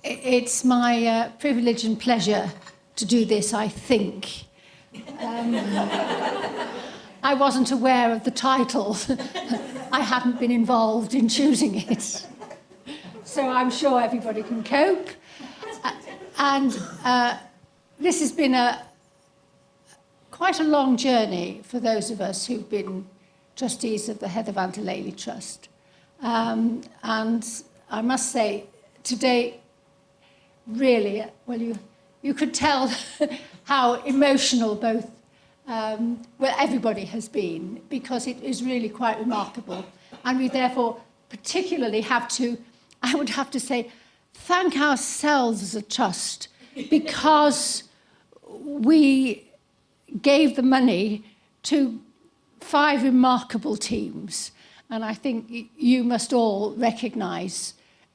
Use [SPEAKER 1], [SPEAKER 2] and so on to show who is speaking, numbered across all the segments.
[SPEAKER 1] It's my privilege and pleasure to do this, I think. I wasn't aware of the title. I hadn't been involved in choosing it. So I'm sure everybody can cope. This has been quite a long journey for those of us who've been trustees of the Heather Van der Lely Trust. And I must say, today, really, well, you could tell how emotional both, everybody has been, because it is really quite remarkable. And we therefore particularly have to, I would have to say, thank ourselves as a trust, because we gave the money to 5 remarkable teams. And I think you must all recognise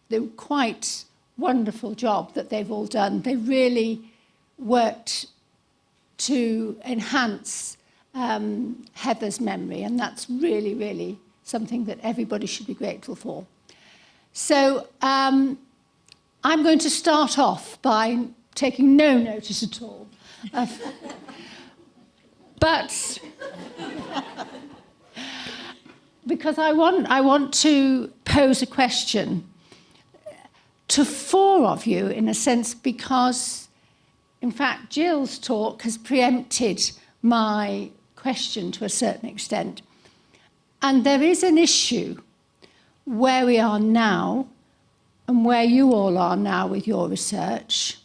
[SPEAKER 1] the quite wonderful job that they've all done. They really worked to enhance Heather's memory, and that's really, really something that everybody should be grateful for. So I'm going to start off by taking no notice at all. But because I want to pose a question to 4 of you, in a sense, because, in fact, Jill's talk has preempted my question to a certain extent. And there is an issue where we are now and where you all are now with your research,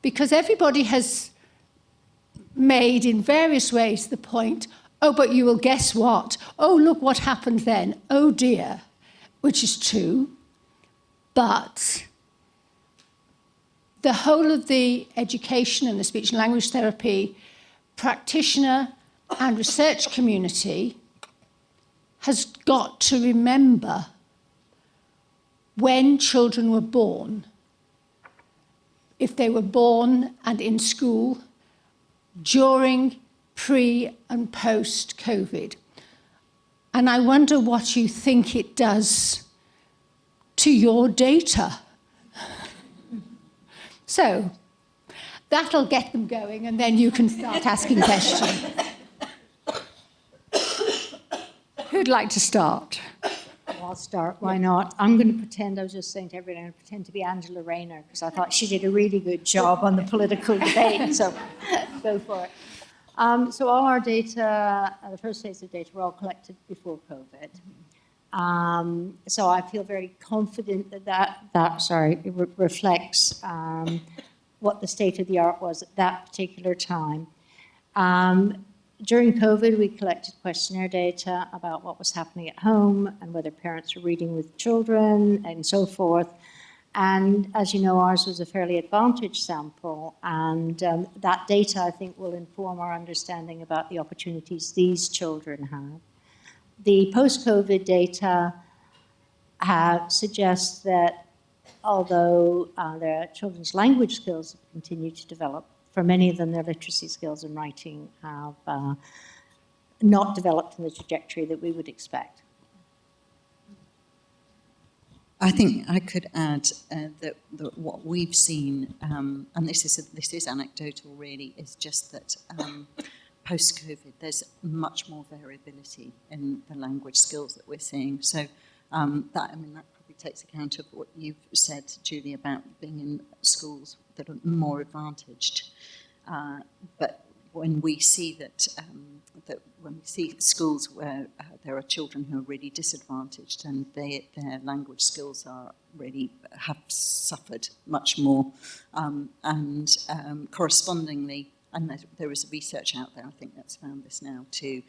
[SPEAKER 1] because everybody has made in various ways the point, oh, but you will guess what? Oh, look what happened then. Oh, dear, which is true. But the whole of the education and the speech and language therapy practitioner and research community has got to remember when children were born, if they were born and in school, during, pre and post-COVID. And I wonder what you think it does to your data. So that'll get them going, and then you can start asking questions. Who'd like to start?
[SPEAKER 2] I'll start, why not? I'm going to pretend, I was just saying to everyone, I'm going to pretend to be Angela Rayner, because I thought she did a really good job on the political debate, so go for it. So all our data, the first phase of data, were all collected before COVID. So I feel very confident that it reflects what the state of the art was at that particular time. During COVID, we collected questionnaire data about what was happening at home and whether parents were reading with children and so forth. And as you know, ours was a fairly advantaged sample, and that data, I think, will inform our understanding about the opportunities these children have. The post-COVID data suggests that although their children's language skills have continued to develop, for many of them, their literacy skills and writing have not developed in the trajectory that we would expect.
[SPEAKER 3] I think I could add that what we've seen, and this is anecdotal really, is just that post-COVID there's much more variability in the language skills that we're seeing. So that probably takes account of what you've said, Julie, about being in schools that are more advantaged. But when we see that when we see schools where there are children who are really disadvantaged and their language skills have suffered much more, and correspondingly, and there is research out there, I think that's found this now too,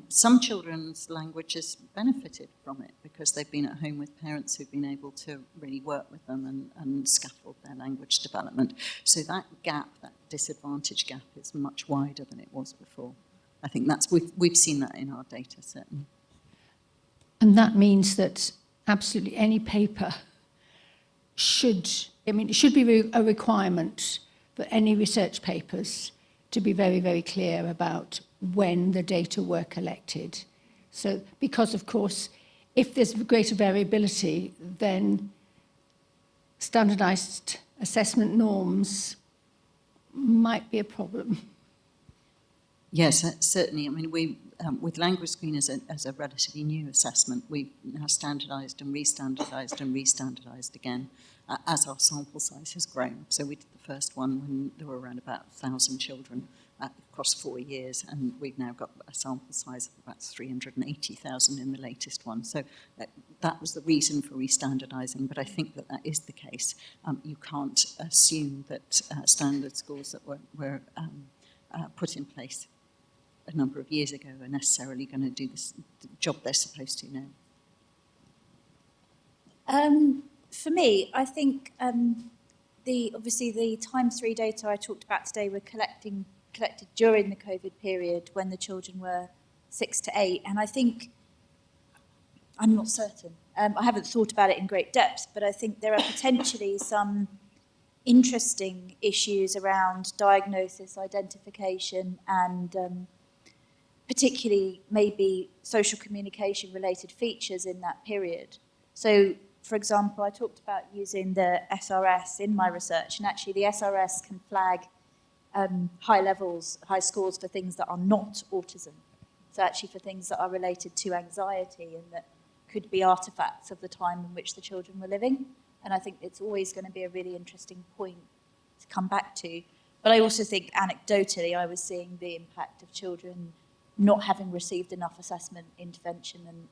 [SPEAKER 3] some children's language has benefited from it because they've been at home with parents who've been able to really work with them and scaffold their language development. So that gap, that disadvantage gap, is much wider than it was before. I think we've seen that in our data, certainly.
[SPEAKER 1] And that means that absolutely any paper should, it should be a requirement for any research papers to be very, very clear about when the data were collected. So, because of course, if there's greater variability, then standardised assessment norms might be a problem.
[SPEAKER 3] Yes, certainly. I mean, with Language Screen as a relatively new assessment, we've now standardised and re-standardised again as our sample size has grown. So we did the first one when there were around about 1,000 children across 4 years, and we've now got a sample size of about 380,000 in the latest one. So that was the reason for re-standardising, but I think that is the case. You can't assume that standard scores that were put in place a number of years ago are necessarily going to do the job they're supposed to now.
[SPEAKER 4] For me, I think obviously the times 3 data I talked about today were collected during the COVID period when the children were 6 to 8, and I think, I'm not certain, I haven't thought about it in great depth, but I think there are potentially some interesting issues around diagnosis, identification, and particularly maybe social communication related features in that period. So, for example, I talked about using the SRS in my research, and actually the SRS can flag high scores for things that are not autism. So actually for things that are related to anxiety and that could be artifacts of the time in which the children were living. And I think it's always going to be a really interesting point to come back to. But I also think anecdotally I was seeing the impact of children not having received enough assessment, intervention and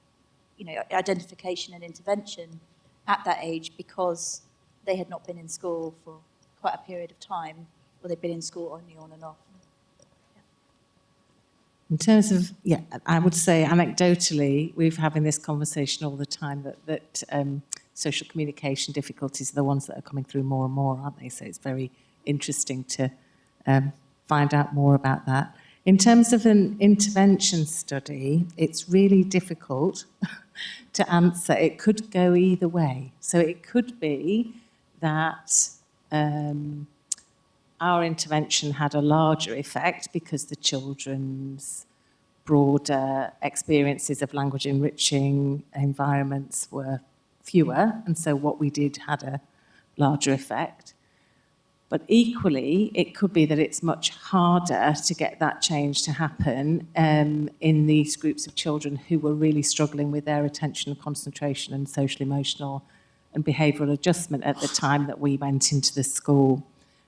[SPEAKER 4] identification and intervention at that age because they had not been in school for quite a period of time, or they'd been in school only on and off.
[SPEAKER 5] In terms of, I would say anecdotally, we're having this conversation all the time that social communication difficulties are the ones that are coming through more and more, aren't they? So it's very interesting to find out more about that. In terms of an intervention study, it's really difficult to answer. It could go either way. So it could be that our intervention had a larger effect because the children's broader experiences of language enriching environments were fewer, and so what we did had a larger effect. But equally, it could be that it's much harder to get that change to happen in these groups of children who were really struggling with their attention and concentration and social, emotional and behavioural adjustment at the time that we went into the school.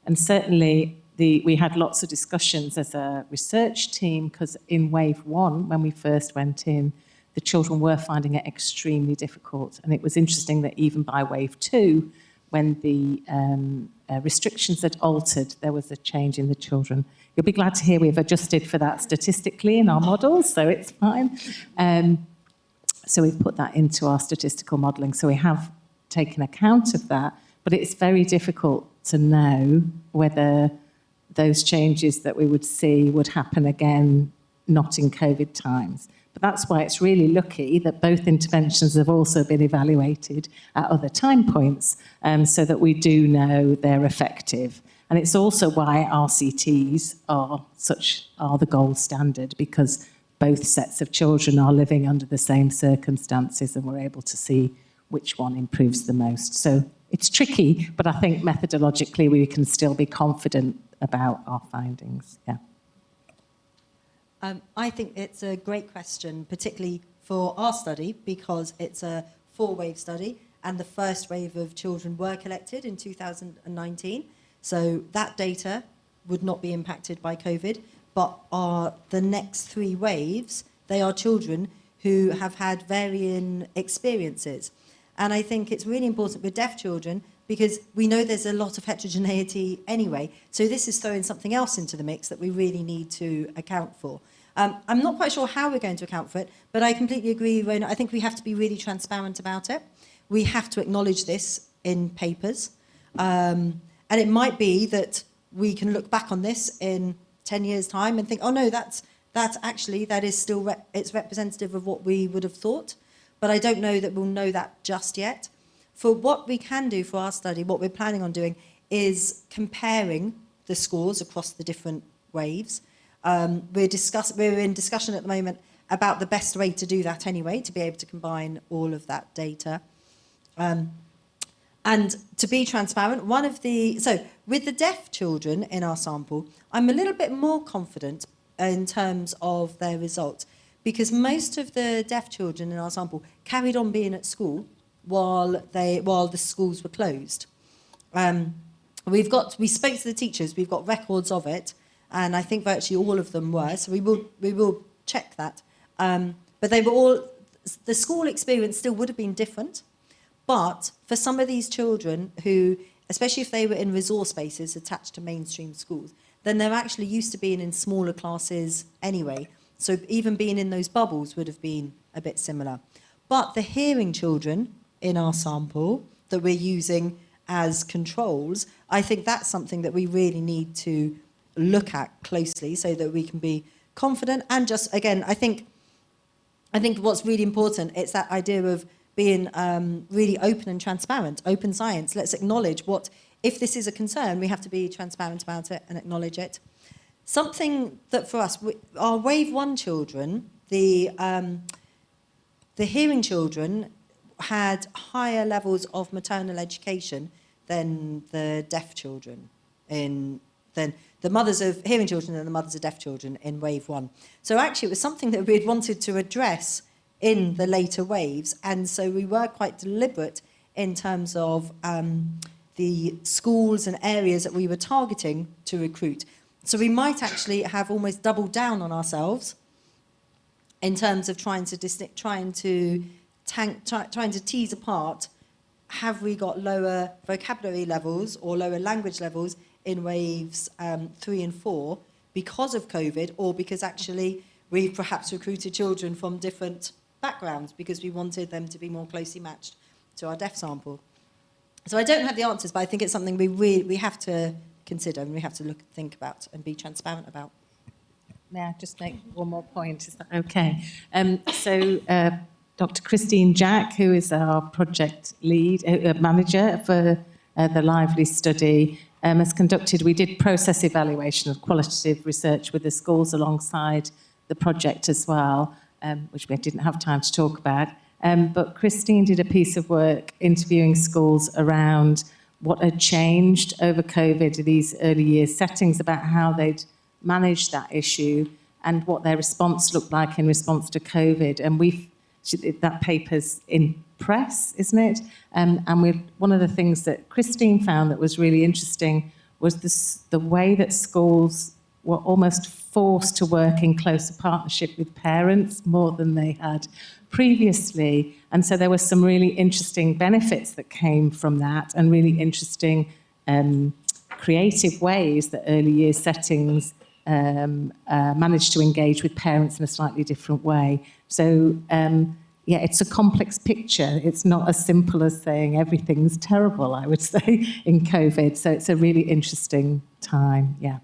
[SPEAKER 5] And certainly we had lots of discussions as a research team because in wave 1, when we first went in, the children were finding it extremely difficult. And it was interesting that even by wave 2, when the restrictions had altered, there was a change in the children. You'll be glad to hear we've adjusted for that statistically in our models, so it's fine. So we've put that into our statistical modelling. So we have taken account of that, but it's very difficult to know whether those changes that we would see would happen again, not in COVID times. But that's why it's really lucky that both interventions have also been evaluated at other time points so that we do know they're effective. And it's also why RCTs are the gold standard, because both sets of children are living under the same circumstances and we're able to see which one improves the most. So it's tricky, but I think methodologically we can still be confident about our findings. Yeah.
[SPEAKER 6] I think it's a great question, particularly for our study, because it's a 4-wave study, and the first wave of children were collected in 2019. So that data would not be impacted by COVID, but the next 3 waves, they are children who have had varying experiences. And I think it's really important with deaf children because we know there's a lot of heterogeneity anyway. So this is throwing something else into the mix that we really need to account for. I'm not quite sure how we're going to account for it, but I completely agree, Rona. I think we have to be really transparent about it. We have to acknowledge this in papers. And it might be that we can look back on this in 10 years' time and think, oh no, that is still, it's representative of what we would have thought. But I don't know that we'll know that just yet. For what we can do for our study, what we're planning on doing is comparing the scores across the different waves. We're in discussion at the moment about the best way to do that anyway, to be able to combine all of that data. And to be transparent, with the deaf children in our sample, I'm a little bit more confident in terms of their results, because most of the deaf children in our sample carried on being at school while the schools were closed. We spoke to the teachers, we've got records of it, and I think virtually all of them were, so we will check that. But they were all, the school experience still would have been different, but for some of these children who, especially if they were in resource spaces attached to mainstream schools, then they're actually used to being in smaller classes anyway. So even being in those bubbles would have been a bit similar. But the hearing children in our sample that we're using as controls, I think that's something that we really need to look at closely so that we can be confident. And just, again, I think what's really important, it's that idea of being really open and transparent, open science. Let's acknowledge if this is a concern, we have to be transparent about it and acknowledge it. Something that for us, our wave 1 children, the hearing children had higher levels of maternal education than the deaf children, than the mothers of hearing children and the mothers of deaf children in wave 1. So actually it was something that we had wanted to address in the later waves, and so we were quite deliberate in terms of the schools and areas that we were targeting to recruit. So we might actually have almost doubled down on ourselves in terms of trying to tease apart, have we got lower vocabulary levels or lower language levels in waves 3 and 4 because of COVID, or because actually we've perhaps recruited children from different backgrounds because we wanted them to be more closely matched to our deaf sample. So I don't have the answers, but I think it's something we have to consider and we have to think about and be transparent about.
[SPEAKER 5] May I just make one more point? Is that okay? Dr. Christine Jack, who is our project lead, manager for the Lively study, has conducted, we did process evaluation of qualitative research with the schools alongside the project as well, which we didn't have time to talk about. But Christine did a piece of work interviewing schools around what had changed over COVID, these early years settings, about how they'd managed that issue and what their response looked like in response to COVID. And that paper's in press, isn't it? And one of the things that Christine found that was really interesting was the way that schools were almost forced to work in closer partnership with parents more than they had previously. And so there were some really interesting benefits that came from that, and really interesting creative ways that early years settings managed to engage with parents in a slightly different way. So, it's a complex picture. It's not as simple as saying everything's terrible, I would say, in COVID. So it's a really interesting time, yeah.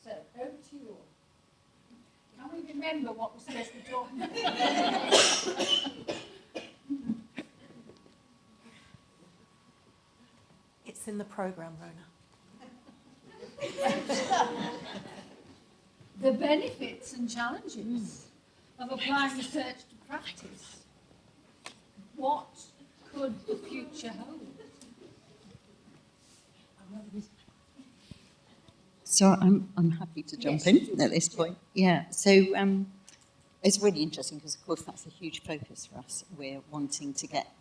[SPEAKER 1] So, over to you all. Can we remember what we're supposed to be talking about?
[SPEAKER 7] It's in the programme, Rona.
[SPEAKER 1] The benefits and challenges of applying research to practice. What could the future hold?
[SPEAKER 3] So I'm happy to jump in at this point. Yeah, so it's really interesting because, of course, that's a huge focus for us. We're wanting to get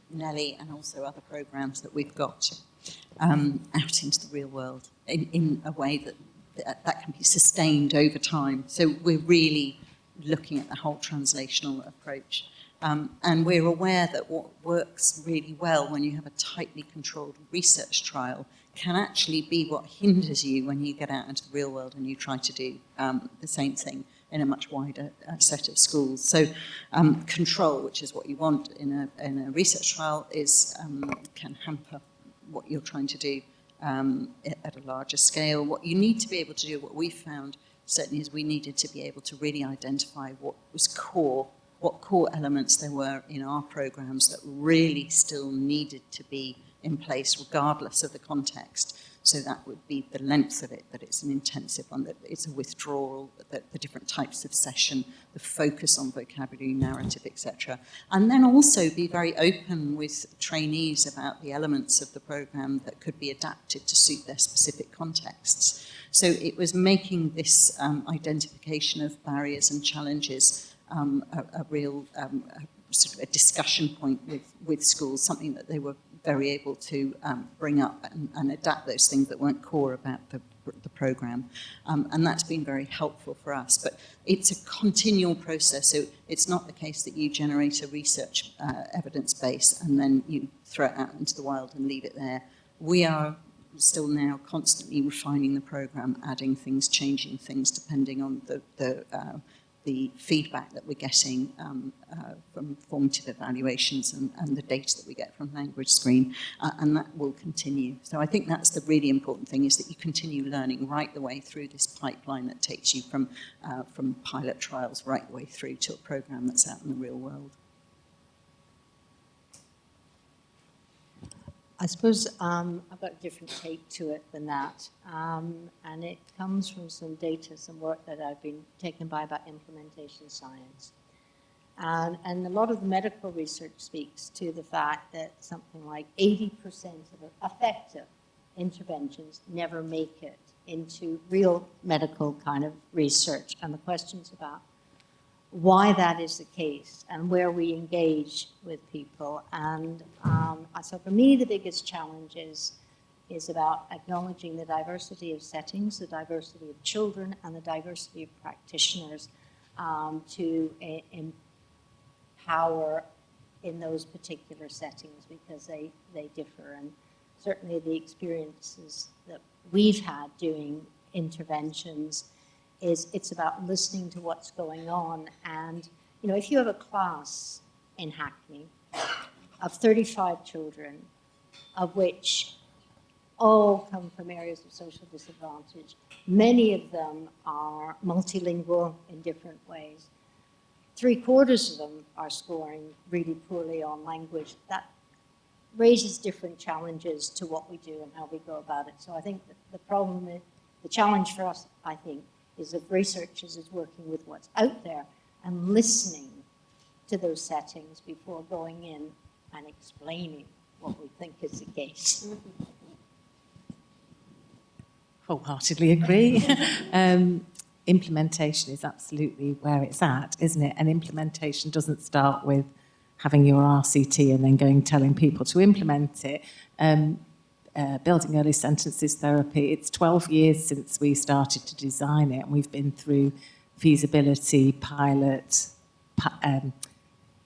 [SPEAKER 3] Nellie and also other programmes that we've got out into the real world in a way that can be sustained over time. So we're really looking at the whole translational approach. And we're aware that what works really well when you have a tightly controlled research trial can actually be what hinders you when you get out into the real world and you try to do the same thing in a much wider set of schools. So control, which is what you want in a research trial, can hamper what you're trying to do at a larger scale. What you need to be able to do, what we found certainly, is we needed to be able to really identify what core elements there were in our programs that really still needed to be in place regardless of the context. So that would be the length of it, that it's an intensive one, that it's a withdrawal, that the different types of session, the focus on vocabulary, narrative, etc. And then also be very open with trainees about the elements of the programme that could be adapted to suit their specific contexts. So it was making this identification of barriers and challenges a real sort of a discussion point with schools, something that they were very able to bring up and adapt those things that weren't core about the programme. And that's been very helpful for us. But it's a continual process, so it's not the case that you generate a research evidence base and then you throw it out into the wild and leave it there. We are still now constantly refining the programme, adding things, changing things, depending on the feedback that we're getting from formative evaluations and the data that we get from Language Screen, and that will continue. So I think that's the really important thing, is that you continue learning right the way through this pipeline that takes you from pilot trials right the way through to a programme that's out in the real world.
[SPEAKER 2] I suppose I've got a different take to it than that. And it comes from some data, some work that I've been taken by about implementation science. And a lot of the medical research speaks to the fact that something like 80% of effective interventions never make it into real medical kind of research. And the questions about why that is the case and where we engage with people. And so for me, the biggest challenge is about acknowledging the diversity of settings, the diversity of children, and the diversity of practitioners to empower in those particular settings, because they differ. And certainly the experiences that we've had doing interventions it's about listening to what's going on. And, you know, if you have a class in Hackney of 35 children, of which all come from areas of social disadvantage, many of them are multilingual in different ways. 3/4 of them are scoring really poorly on language. That raises different challenges to what we do and how we go about it. So I think that the challenge for us, I think, is of researchers is working with what's out there and listening to those settings before going in and explaining what we think is the case.
[SPEAKER 5] Wholeheartedly agree. Implementation is absolutely where it's at, isn't it? And implementation doesn't start with having your RCT and then telling people to implement it. Building early sentences therapy, it's 12 years since we started to design it, and we've been through feasibility, pilot,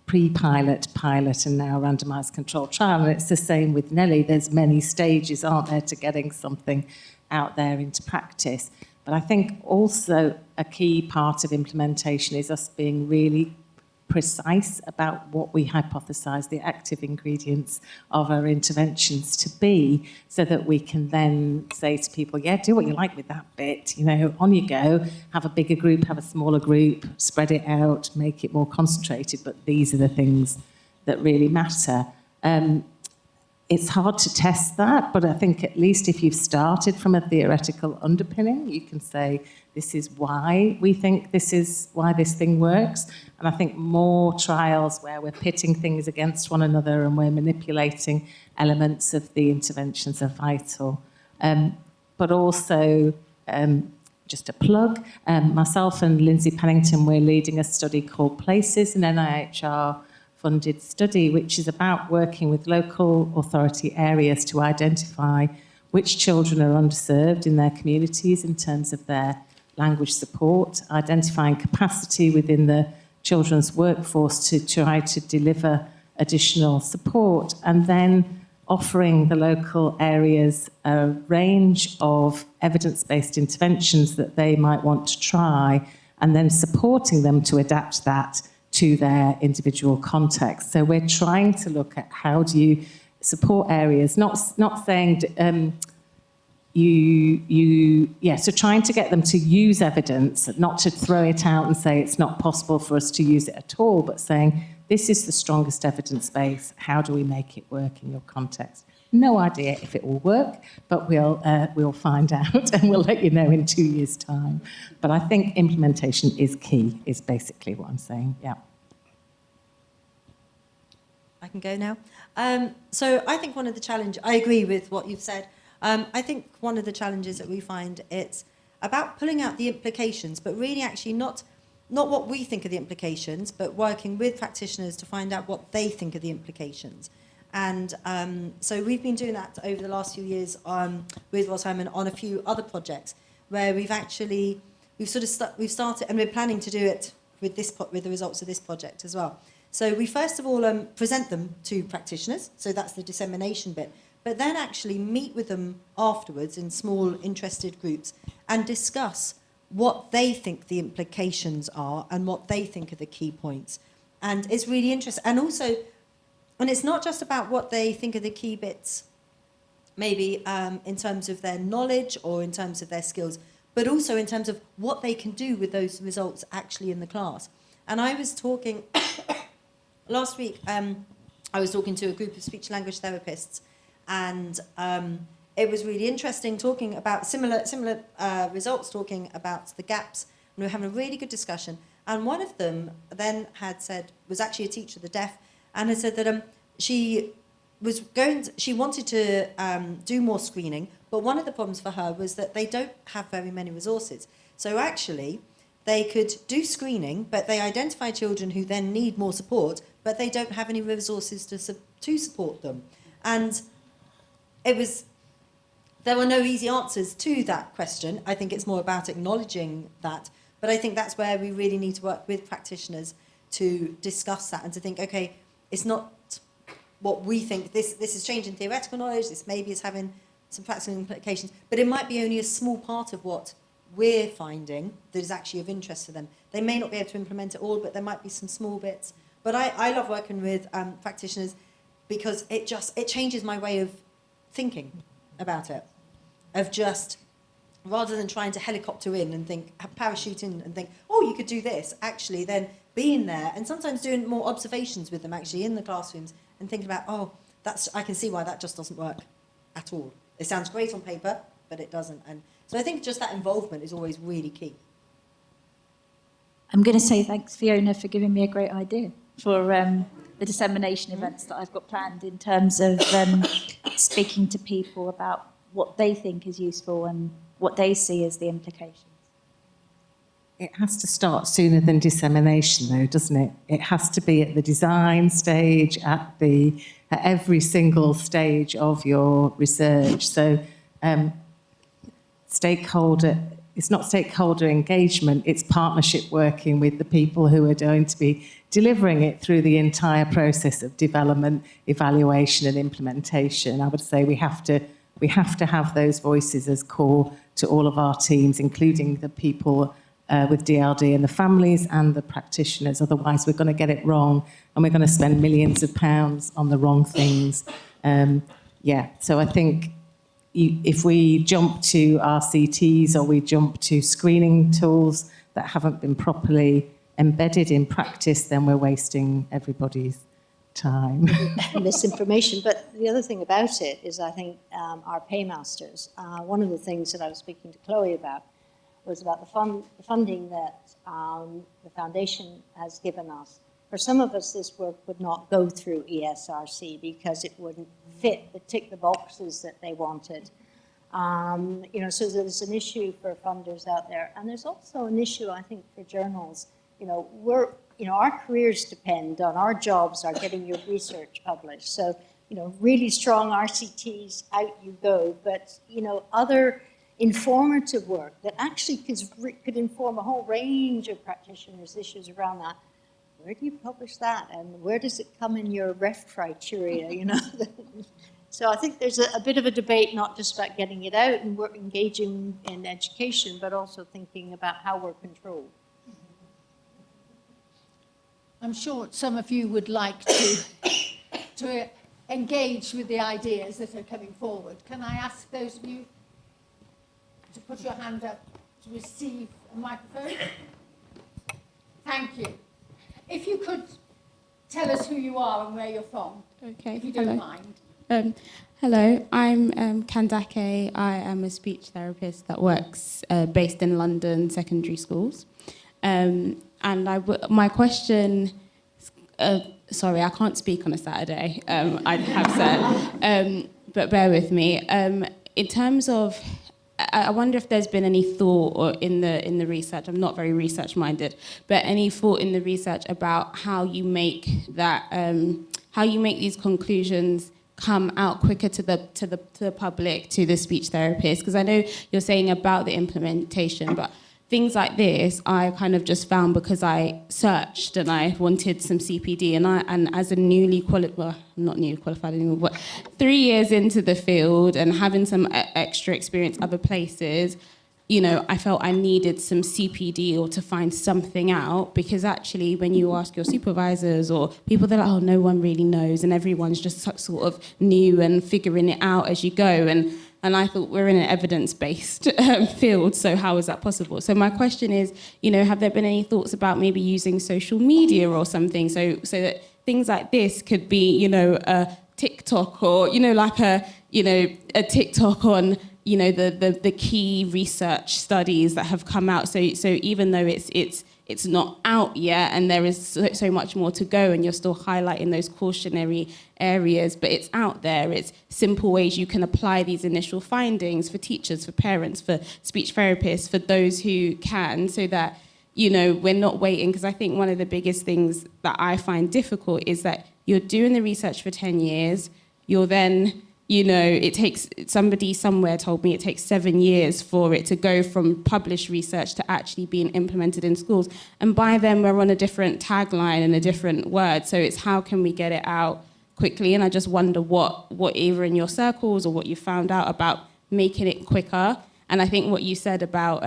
[SPEAKER 5] pre-pilot, pilot, and now randomised controlled trial. And it's the same with Nellie. There's many stages, aren't there, to getting something out there into practice. But I think also a key part of implementation is us being really precise about what we hypothesize the active ingredients of our interventions to be, so that we can then say to people, yeah, do what you like with that bit, you know, on you go, have a bigger group, have a smaller group, spread it out, make it more concentrated, but these are the things that really matter. It's hard to test that, but I think at least if you've started from a theoretical underpinning, you can say, this is why we think this is why this thing works. And I think more trials where we're pitting things against one another and we're manipulating elements of the interventions are vital. But also, just a plug, myself and Lindsay Pennington, we're leading a study called Places, an NIHR-funded study, which is about working with local authority areas to identify which children are underserved in their communities in terms of their language support, identifying capacity within the children's workforce to try to deliver additional support, and then offering the local areas a range of evidence-based interventions that they might want to try, and then supporting them to adapt that to their individual context. So we're trying to look at how do you support areas, not saying so trying to get them to use evidence, not to throw it out and say it's not possible for us to use it at all, but saying this is the strongest evidence base. How do we make it work in your context? No idea if it will work, but we'll find out and we'll let you know in 2 years' time. But I think implementation is key, is basically what I'm saying, yeah.
[SPEAKER 6] I can go now. So I think one of the challenges, I agree with what you've said. I think one of the challenges that we find, it's about pulling out the implications, but really actually not what we think are the implications, but working with practitioners to find out what they think are the implications. And so we've been doing that over the last few years with Alzheimer on a few other projects where we've started, and we're planning to do it with the results of this project as well. So we first of all present them to practitioners, so that's the dissemination bit, but then actually meet with them afterwards in small interested groups and discuss what they think the implications are and what they think are the key points. And it's really interesting. And also, and it's not just about what they think are the key bits, maybe in terms of their knowledge or in terms of their skills, but also in terms of what they can do with those results actually in the class. And I was talking, last week, I was talking to a group of speech language therapists, and it was really interesting talking about similar results, talking about the gaps, and we were having a really good discussion. And one of them then had said, was actually a teacher of the deaf, and had said that she wanted to do more screening, but one of the problems for her was that they don't have very many resources. So actually, they could do screening, but they identify children who then need more support, but they don't have any resources to support them. And there were no easy answers to that question. I think it's more about acknowledging that. But I think that's where we really need to work with practitioners to discuss that and to think, okay, it's not what we think. This is changing theoretical knowledge. This maybe is having some practical implications. But it might be only a small part of what we're finding that is actually of interest to them. They may not be able to implement it all, but there might be some small bits. But I love working with practitioners because it changes my way of thinking about it, of just, rather than trying to helicopter in and think, parachute in and think, oh, you could do this, actually then being there and sometimes doing more observations with them actually in the classrooms and thinking about, oh, I can see why that just doesn't work at all. It sounds great on paper, but it doesn't. And so I think just that involvement is always really key.
[SPEAKER 4] I'm going to say thanks, Fiona, for giving me a great idea for the dissemination events that I've got planned in terms of speaking to people about what they think is useful and what they see as the implications.
[SPEAKER 5] It has to start sooner than dissemination, though, doesn't it? It has to be at the design stage, at every single stage of your research. So it's not stakeholder engagement, it's partnership working with the people who are going to be delivering it through the entire process of development, evaluation and implementation. I would say we have to have those voices as core to all of our teams, including the people with DLD and the families and the practitioners. Otherwise, we're going to get it wrong and we're going to spend millions of pounds on the wrong things. So I think if we jump to RCTs or we jump to screening tools that haven't been properly embedded in practice, then we're wasting everybody's time.
[SPEAKER 2] Misinformation. But the other thing about it is, I think, our paymasters. One of the things that I was speaking to Chloe about was about the funding that the foundation has given us. For some of us, this work would not go through ESRC because it wouldn't tick the boxes that they wanted. So there's an issue for funders out there, and there's also an issue, I think, for journals. Our careers depend on, our jobs are getting your research published. So, really strong RCTs, out you go. But, other informative work that actually could inform a whole range of practitioners' issues around that. Where do you publish that? And where does it come in your ref criteria, So I think there's a bit of a debate, not just about getting it out and we're engaging in education, but also thinking about how we're controlled.
[SPEAKER 1] I'm sure some of you would like to engage with the ideas that are coming forward. Can I ask those of you to put your hand up to receive a microphone? Thank you. If you could tell us who you are and where you're from,
[SPEAKER 8] Okay.
[SPEAKER 1] if you don't mind.
[SPEAKER 8] Hello, I'm Kandake. I am a speech therapist that works based in London secondary schools. And my question, sorry, I can't speak on a Saturday, I have said, but bear with me. In terms of, I wonder if there's been any thought or in the research, I'm not very research minded, but any thought in the research about how you make that, how you make these conclusions come out quicker to the public, to the speech therapist? Because I know you're saying about the implementation, but things like this I kind of just found because I searched and I wanted some CPD, and as a newly qualified, well, not newly qualified anymore, but 3 years into the field and having some extra experience other places, you know, I felt I needed some CPD or to find something out, because actually when you ask your supervisors or people, they're like, oh, no one really knows and everyone's just sort of new and figuring it out as you go. And I thought, we're in an evidence-based field, so how is that possible? So my question is, you know, have there been any thoughts about maybe using social media or something so that things like this could be, you know, a TikTok or, you know, like a TikTok on, you know, the key research studies that have come out. So even though it's not out yet and there is so much more to go and you're still highlighting those cautionary areas, but it's out there. It's simple ways you can apply these initial findings for teachers, for parents, for speech therapists, for those who can, so that, you know, we're not waiting. Because I think one of the biggest things that I find difficult is that you're doing the research for 10 years, you're then, you know, it takes, somebody somewhere told me it takes 7 years for it to go from published research to actually being implemented in schools. And by then we're on a different tagline and a different word. So it's how can we get it out quickly? And I just wonder what either in your circles or what you found out about making it quicker. And I think what you said about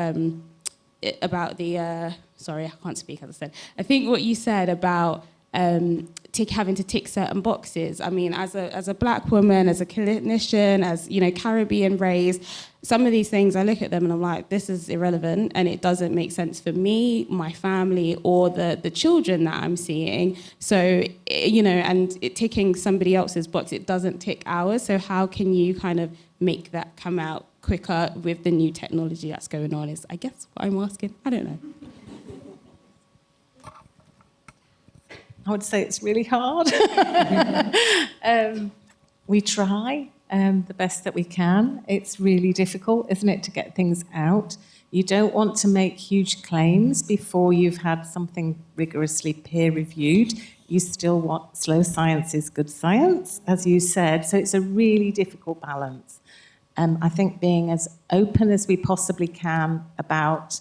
[SPEAKER 8] the, sorry, I can't speak, as I said. I think what you said about having to tick certain boxes. I mean, as a black woman, as a clinician, as, you know, Caribbean raised, some of these things I look at them and I'm like, this is irrelevant and it doesn't make sense for me, my family, or the children that I'm seeing. So, you know, and ticking somebody else's box, it doesn't tick ours. So how can you kind of make that come out quicker with the new technology that's going on is, I guess, what I'm asking. I don't know.
[SPEAKER 5] I would say it's really hard. We try the best that we can. It's really difficult, isn't it, to get things out? You don't want to make huge claims before you've had something rigorously peer-reviewed. You still want slow science is good science, as you said. So it's a really difficult balance. I think being as open as we possibly can about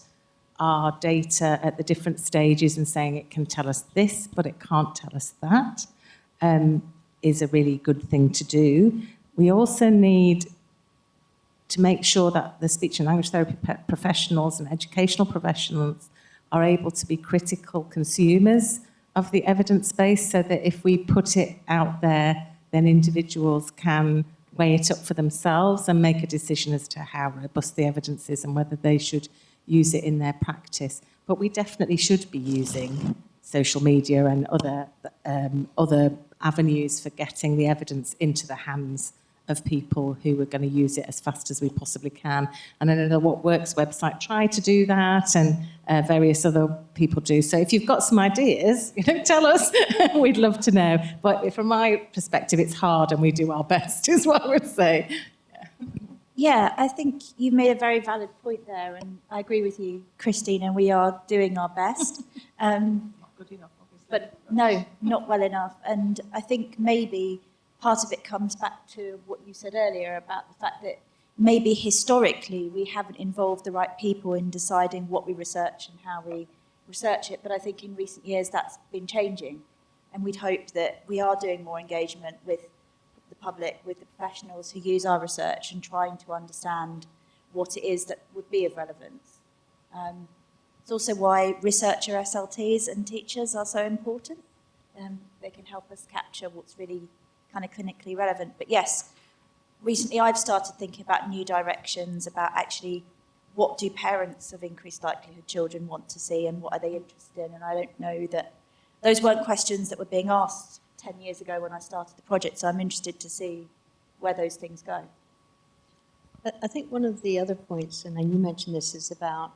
[SPEAKER 5] our data at the different stages and saying it can tell us this, but it can't tell us that, is a really good thing to do. We also need to make sure that the speech and language therapy professionals and educational professionals are able to be critical consumers of the evidence base, so that if we put it out there, then individuals can weigh it up for themselves and make a decision as to how robust the evidence is and whether they should use it in their practice. But we definitely should be using social media and other avenues for getting the evidence into the hands of people who are going to use it as fast as we possibly can. And I know the What Works website try to do that, and various other people do. So if you've got some ideas, you know, tell us. We'd love to know. But from my perspective, it's hard and we do our best, is what I would say.
[SPEAKER 4] Yeah, I think you made a very valid point there, and I agree with you, Christine, and we are doing our best.
[SPEAKER 5] Good enough, obviously.
[SPEAKER 4] But no, not well enough. And I think maybe part of it comes back to what you said earlier about the fact that maybe historically we haven't involved the right people in deciding what we research and how we research it. But I think in recent years that's been changing. And we'd hope that we are doing more engagement with the public, with the professionals who use our research, and trying to understand what it is that would be of relevance. It's also why researcher SLTs and teachers are so important. They can help us capture what's really kind of clinically relevant. But yes, recently I've started thinking about new directions, about actually what do parents of increased likelihood children want to see and what are they interested in. And I don't know that those weren't questions that were being asked 10 years ago when I started the project, so I'm interested to see where those things go.
[SPEAKER 2] I think one of the other points, and you mentioned this, is about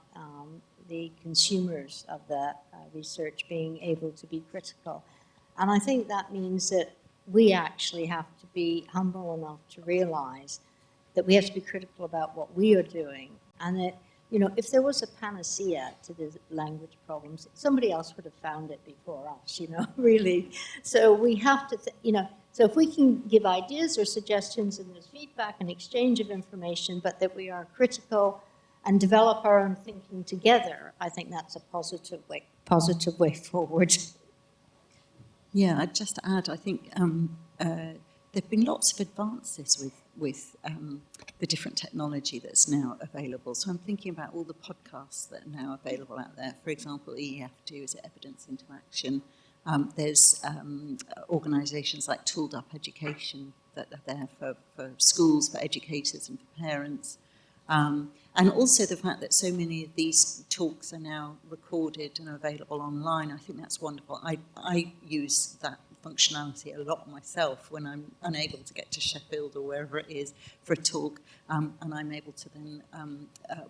[SPEAKER 2] the consumers of the research being able to be critical. And I think that means that we actually have to be humble enough to realize that we have to be critical about what we are doing, and that, you know, if there was a panacea to the language problems, somebody else would have found it before us, you know, really. So we have to, you know, so if we can give ideas or suggestions and there's feedback and exchange of information, but that we are critical and develop our own thinking together, I think that's a positive way forward.
[SPEAKER 3] Yeah, I'd just add, I think there have been lots of advances with the different technology that's now available. So I'm thinking about all the podcasts that are now available out there. For example, EEF2 is Evidence into Action. There's organisations like Tooled Up Education that are there for schools, for educators and for parents. And also the fact that so many of these talks are now recorded and available online, I think that's wonderful. I use that functionality a lot myself when I'm unable to get to Sheffield or wherever it is for a talk, and I'm able to then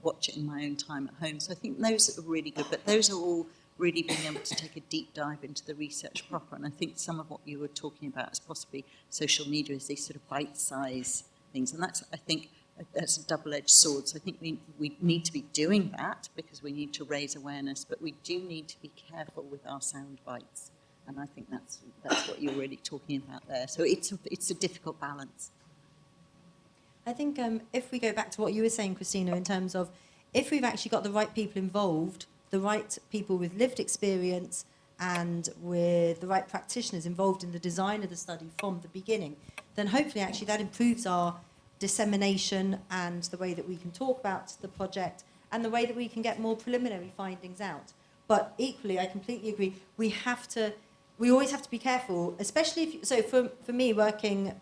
[SPEAKER 3] watch it in my own time at home. So I think those are really good, but those are all really being able to take a deep dive into the research proper. And I think some of what you were talking about is possibly social media is these sort of bite-size things. And that's, I think, that's a double-edged sword. So I think we need to be doing that because we need to raise awareness, but we do need to be careful with our sound bites. And I think that's what you're really talking about there. So it's a difficult balance.
[SPEAKER 6] I think if we go back to what you were saying, Christina, in terms of if we've actually got the right people involved, the right people with lived experience and with the right practitioners involved in the design of the study from the beginning, then hopefully actually that improves our dissemination and the way that we can talk about the project and the way that we can get more preliminary findings out. But equally, I completely agree, we always have to be careful, especially if, so for me working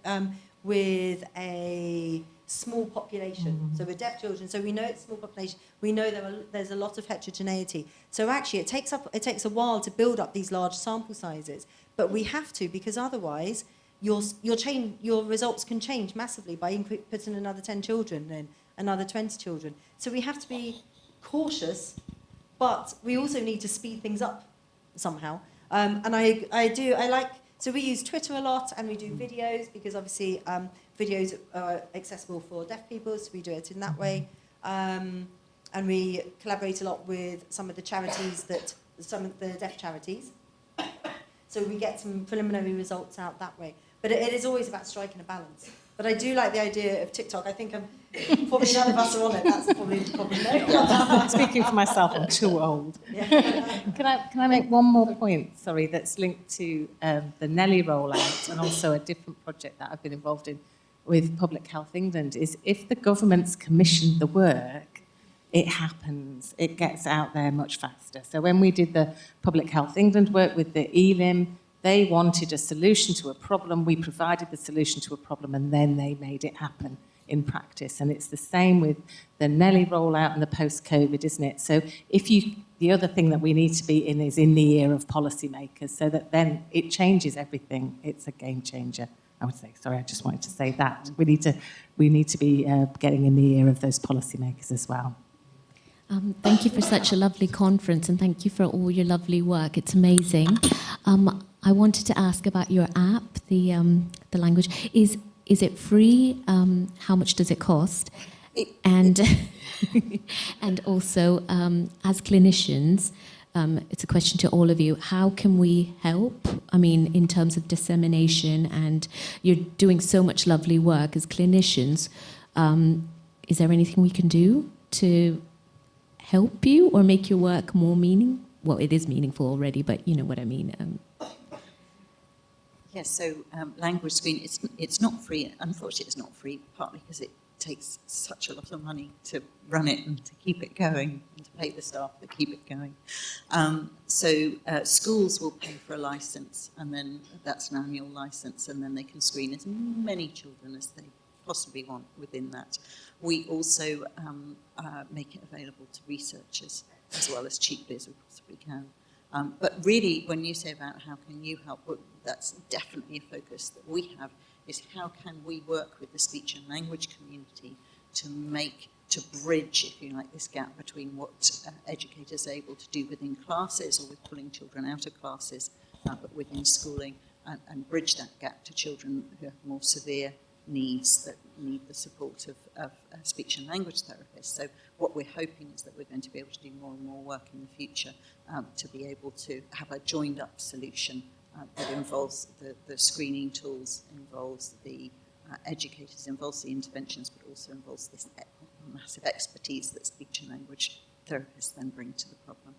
[SPEAKER 6] with a small population, so with deaf children, so we know it's a small population, we know there's a lot of heterogeneity. So actually it takes a while to build up these large sample sizes, but we have to, because otherwise your results can change massively by putting another 10 children in, another 20 children. So we have to be cautious, but we also need to speed things up somehow. And so we use Twitter a lot, and we do videos, because obviously videos are accessible for deaf people, so we do it in that way. And we collaborate a lot with some of the charities, some of the deaf charities. So we get some preliminary results out that way. But it is always about striking a balance. But I do like the idea of TikTok. I think probably none of us are on it. That's probably no.
[SPEAKER 5] Speaking for myself, I'm too old.
[SPEAKER 6] Yeah.
[SPEAKER 5] Can I make one more point, sorry, that's linked to the Nelly rollout and also a different project that I've been involved in with Public Health England, is if the government's commissioned the work, it happens. It gets out there much faster. So when we did the Public Health England work with the ELIM, they wanted a solution to a problem. We provided the solution to a problem, and then they made it happen in practice. And it's the same with the Nelly rollout and the post-COVID, isn't it? So the other thing that we need to be in is in the ear of policymakers, so that then it changes everything. It's a game changer, I would say. Sorry, I just wanted to say that. We need to be getting in the ear of those policymakers as well.
[SPEAKER 9] Thank you for such a lovely conference, and thank you for all your lovely work. It's amazing. I wanted to ask about your app, the language. Is it free? How much does it cost? And and also, as clinicians, it's a question to all of you. How can we help? I mean, in terms of dissemination, and you're doing so much lovely work as clinicians. Is there anything we can do to help you or make your work more meaningful? Well, it is meaningful already, but you know what I mean.
[SPEAKER 3] Yes, so language screen, it's not free. Unfortunately, it's not free, partly because it takes such a lot of money to run it and to keep it going, and to pay the staff to keep it going. So schools will pay for a licence, and then that's an annual licence, and then they can screen as many children as they possibly want within that. We also make it available to researchers as well as cheaply as we possibly can. But really, when you say about how can you help, well, that's definitely a focus that we have, is how can we work with the speech and language community to bridge, if you like, this gap between what educators are able to do within classes or with pulling children out of classes, but within schooling, and bridge that gap to children who have more severe needs that need the support of speech and language therapists. So what we're hoping is that we're going to be able to do more and more work in the future to be able to have a joined up solution that involves the screening tools, involves the educators, involves the interventions, but also involves this massive expertise that speech and language therapists then bring to the problem.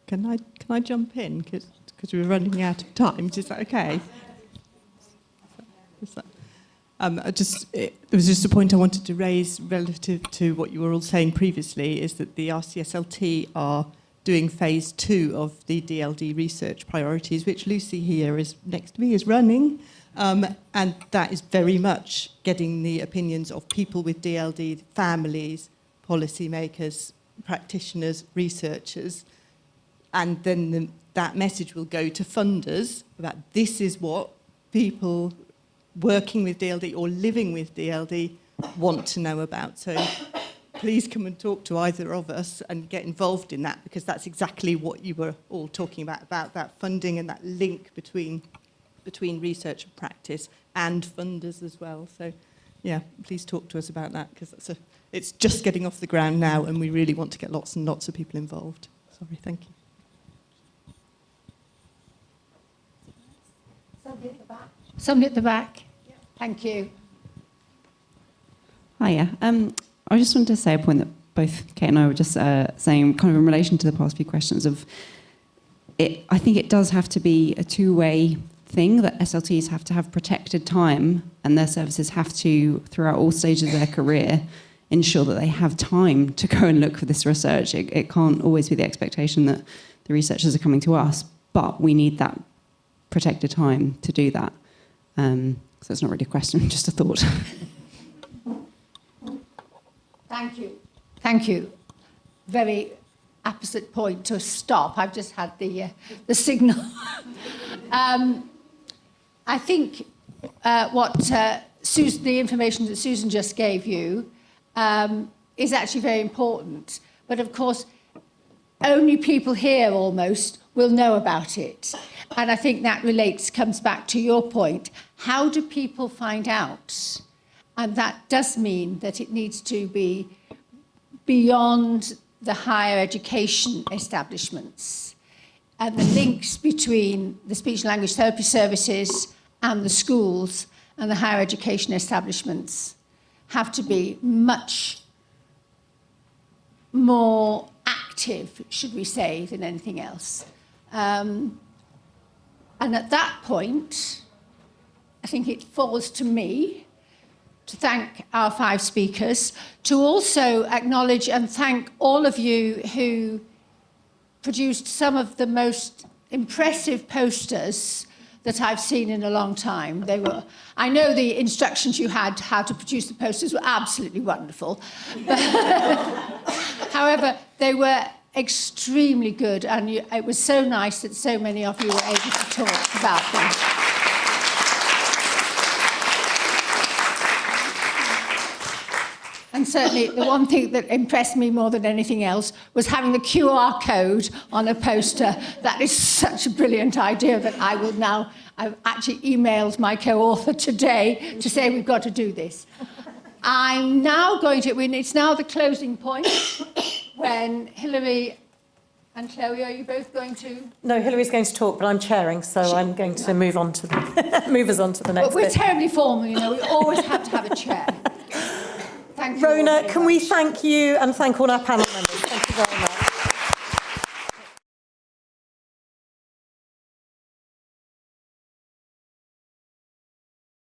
[SPEAKER 10] Can I jump in because we're running out of time? Is that okay? There was just a point I wanted to raise relative to what you were all saying previously, is that the RCSLT are doing phase 2 of the DLD research priorities, which Lucy here is next to me is running, and that is very much getting the opinions of people with DLD, families, policymakers, practitioners, researchers, and then that message will go to funders about this is what people working with DLD or living with DLD want to know about. So please come and talk to either of us and get involved in that, because that's exactly what you were all talking about that funding and that link between research and practice and funders as well. So yeah, please talk to us about that, because it's just getting off the ground now and we really want to get lots and lots of people involved. Sorry, thank you.
[SPEAKER 1] Somebody at the back. Thank you.
[SPEAKER 11] Hiya. I just wanted to say a point that both Kate and I were just saying, kind of in relation to the past few questions of it. I think it does have to be a two-way thing, that SLTs have to have protected time and their services have to, throughout all stages of their career, ensure that they have time to go and look for this research. It can't always be the expectation that the researchers are coming to us, but we need that protected time to do that. So it's not really a question, just a thought.
[SPEAKER 1] Thank you. Thank you. Very opposite point to stop. I've just had the signal. I think the information that Susan just gave you is actually very important. But of course, only people here almost will know about it. And I think that comes back to your point. How do people find out? And that does mean that it needs to be beyond the higher education establishments. And the links between the speech and language therapy services and the schools and the higher education establishments have to be much more active, should we say, than anything else. And at that point, I think it falls to me to thank our 5 speakers, to also acknowledge and thank all of you who produced some of the most impressive posters that I've seen in a long time. I know the instructions you had how to produce the posters were absolutely wonderful. However, they were extremely good, and it was so nice that so many of you were able to talk about them. And certainly the one thing that impressed me more than anything else was having the QR code on a poster. That is such a brilliant idea that I've actually emailed my co-author today to say we've got to do this. I'm now it's now the closing point when Hilary and Chloe, are you both going to?
[SPEAKER 7] No, Hilary's going to talk, but I'm chairing, so I'm going to move us on to the next
[SPEAKER 1] But we're
[SPEAKER 7] bit.
[SPEAKER 1] terribly formal, you know, we always have to have a chair. Thank you.
[SPEAKER 7] Rona, can we thank you and thank all our panel members? Thank you very much.